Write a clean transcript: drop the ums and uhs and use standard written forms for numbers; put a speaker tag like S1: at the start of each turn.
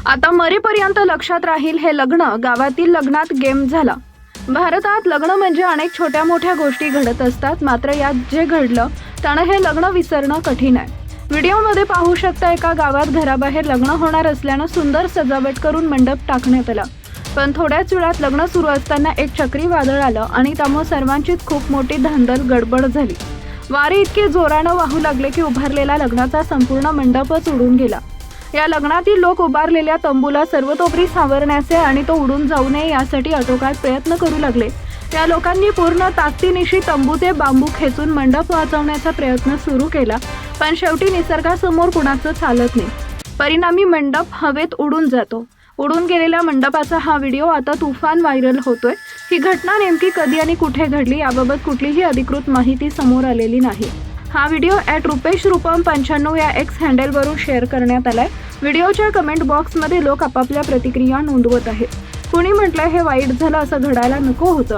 S1: आता मरेपर्यंत लक्षात राहील हे लग्न गावातील लग्नात गेम झाला। भारतात लग्न म्हणजे अनेक छोट्या मोठ्या गोष्टी घडत असतात, मात्र यात जे घडलं त्यानं हे लग्न विसरणं कठीण आहे। व्हिडिओमध्ये पाहू शकता, एका गावात घराबाहेर लग्न होणार असल्यानं सुंदर सजावट करून मंडप टाकण्यात आला। पण थोड्याच वेळात लग्न सुरू असताना एक चक्रीवादळ आलं आणि त्यामुळे सर्वांचीच खूप मोठी धांदल गडबड झाली। वारे इतके जोरानं वाहू लागले की उभारलेला लग्नाचा संपूर्ण मंडपच उडून गेला। या लग्नातील लोक उभारलेल्या तंबूला सर्वतोपरी सावरण्याचे आणि तो उडून जाऊ नये यासाठी आटोकाट प्रयत्न करू लागले। या लोकांनी पूर्ण ताकदीनिशी तंबूचे बांबू खेचून मंडप वाचवण्याचा प्रयत्न सुरू केला, पण शेवटी निसर्गासमोर कुणाचं चालत नाही। परिणामी मंडप हवेत उडून जातो। उडून गेलेल्या मंडपाचा हा व्हिडिओ आता तुफान व्हायरल होतोय। ही घटना नेमकी कधी आणि कुठे घडली याबाबत कुठलीही अधिकृत माहिती समोर आलेली नाही। हा व्हिडिओ @rupesh_rupam95 या एक्स हँडलवरून शेअर करण्यात आलाय। व्हिडिओच्या कमेंट बॉक्समध्ये लोक आपापल्या प्रतिक्रिया नोंदवत आहेत। कुणी म्हटलंय हे वाईट झालं, असं घडायला नको होतं।